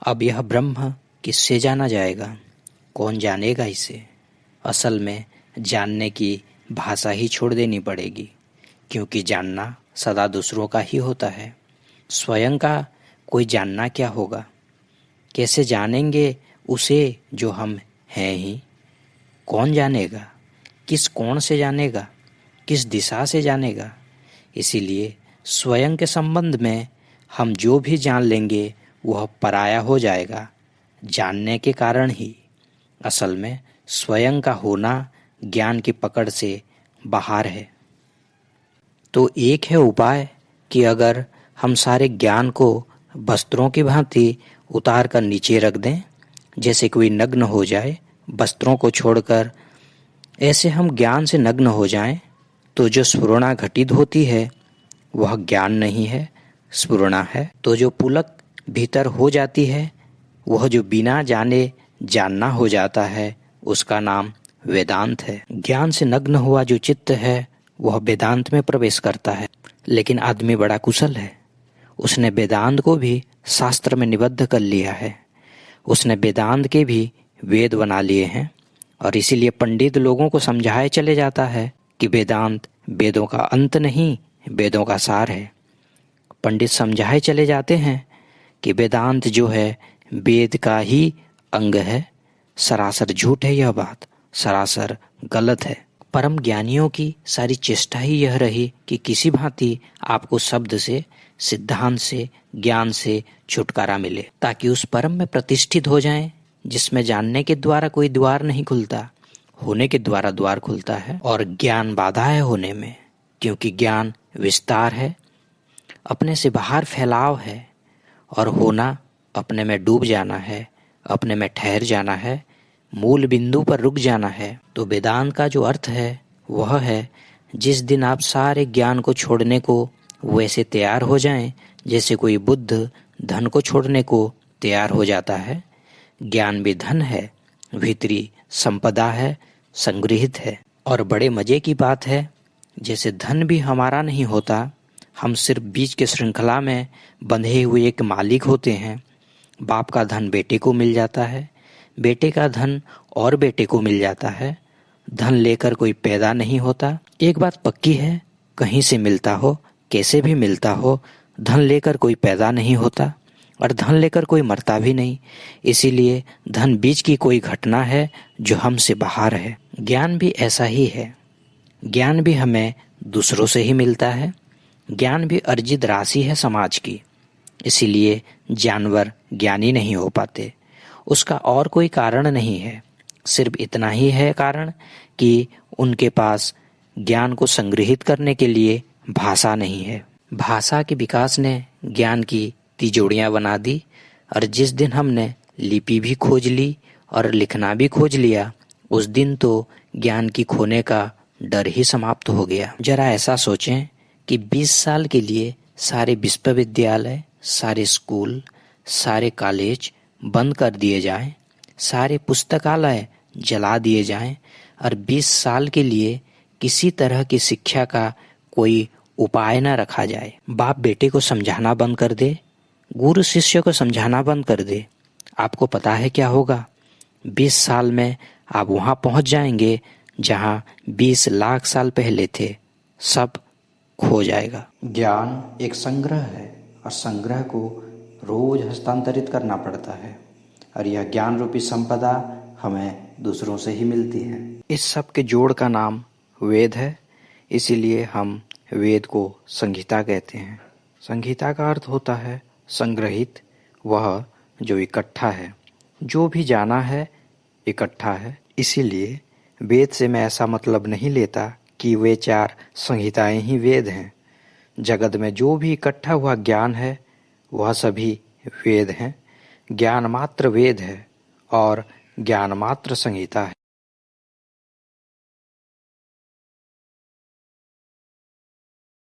अब यह ब्रह्म किससे जाना जाएगा? कौन जानेगा इसे? असल में जानने की भाषा ही छोड़ देनी पड़ेगी, क्योंकि जानना सदा दूसरों का ही होता है। स्वयं का कोई जानना क्या होगा? कैसे जानेंगे उसे जो हम हैं ही? कौन जानेगा? किस कोण से जानेगा? किस दिशा से जानेगा? इसीलिए स्वयं के संबंध में हम जो भी जान लेंगे वह पराया हो जाएगा, जानने के कारण ही। असल में स्वयं का होना ज्ञान की पकड़ से बाहर है। तो एक है उपाय कि अगर हम सारे ज्ञान को वस्त्रों की भांति उतार कर नीचे रख दें, जैसे कोई नग्न हो जाए, वस्त्रों को छोड़कर ऐसे हम ज्ञान से नग्न हो जाएं, तो जो स्फुरणा घटित होती है वह ज्ञान नहीं है, स्फुरणा है। तो जो पुलक भीतर हो जाती है, वह जो बिना जाने जानना हो जाता है, उसका नाम वेदांत है। ज्ञान से नग्न हुआ जो चित्त है वह वेदांत में प्रवेश करता है। लेकिन आदमी बड़ा कुशल है, उसने वेदांत को भी शास्त्र में निबद्ध कर लिया है। उसने वेदांत के भी वेद बना लिए हैं, और इसीलिए पंडित लोगों को समझाए चले जाता है कि वेदांत वेदों का अंत नहीं, वेदों का सार है। पंडित समझाए चले जाते हैं कि वेदांत जो है वेद का ही अंग है। सरासर झूठ है यह बात, सरासर गलत है। परम ज्ञानियों की सारी चेष्टा ही यह रही कि किसी भांति आपको शब्द से, सिद्धांत से, ज्ञान से छुटकारा मिले, ताकि उस परम में प्रतिष्ठित हो जाएं, जिसमें जानने के द्वारा कोई द्वार नहीं खुलता, होने के द्वारा द्वार खुलता है। और ज्ञान बाधा है होने में, क्योंकि ज्ञान विस्तार है, अपने से बाहर फैलाव है, और होना अपने में डूब जाना है, अपने में ठहर जाना है, मूल बिंदु पर रुक जाना है। तो वेदांत का जो अर्थ है वह है, जिस दिन आप सारे ज्ञान को छोड़ने को वैसे तैयार हो जाएं जैसे कोई बुद्ध धन को छोड़ने को तैयार हो जाता है। ज्ञान भी धन है, भीतरी संपदा है, संग्रहित है। और बड़े मजे की बात है, जैसे धन भी हमारा नहीं होता, हम सिर्फ बीच के श्रृंखला में बंधे हुए एक मालिक होते हैं। बाप का धन बेटे को मिल जाता है, बेटे का धन और बेटे को मिल जाता है। धन लेकर कोई पैदा नहीं होता। एक बात पक्की है, कहीं से मिलता हो, कैसे भी मिलता हो, धन लेकर कोई पैदा नहीं होता, और धन लेकर कोई मरता भी नहीं। इसीलिए धन बीच की कोई घटना है जो हमसे बाहर है। ज्ञान भी ऐसा ही है। ज्ञान भी हमें दूसरों से ही मिलता है। ज्ञान भी अर्जित राशि है समाज की। इसीलिए जानवर ज्ञानी नहीं हो पाते। उसका और कोई कारण नहीं है, सिर्फ इतना ही है कारण कि उनके पास ज्ञान को संग्रहित करने के लिए भाषा नहीं है। भाषा के विकास ने ज्ञान की तिजोड़ियाँ बना दी, और जिस दिन हमने लिपि भी खोज ली और लिखना भी खोज लिया, उस दिन तो ज्ञान की खोने का डर ही समाप्त हो गया। जरा ऐसा सोचें कि 20 साल के लिए सारे विश्वविद्यालय, सारे स्कूल, सारे कॉलेज बंद कर दिए जाएं, सारे पुस्तकालय जला दिए जाएं, और 20 साल के लिए किसी तरह की शिक्षा का कोई उपाय न रखा जाए। बाप बेटे को समझाना बंद कर दे, गुरु शिष्य को समझाना बंद कर दे। आपको पता है क्या होगा? 20 साल में आप वहां पहुंच जाएंगे जहां 20 लाख साल पहले थे। सब खो जाएगा। ज्ञान एक संग्रह है, और संग्रह को रोज हस्तांतरित करना पड़ता है, और यह ज्ञान रूपी संपदा हमें दूसरों से ही मिलती है। इस सब के जोड़ का नाम वेद है। इसीलिए हम वेद को संहिता कहते हैं। संहिता का अर्थ होता है संग्रहित, वह जो इकट्ठा है। जो भी जाना है इकट्ठा है। इसीलिए वेद से मैं ऐसा मतलब नहीं लेता कि वे 4 संहिताएं ही वेद हैं। जगत में जो भी इकट्ठा हुआ ज्ञान है वह सभी वेद हैं। ज्ञान मात्र वेद है और ज्ञान मात्र संहिता है।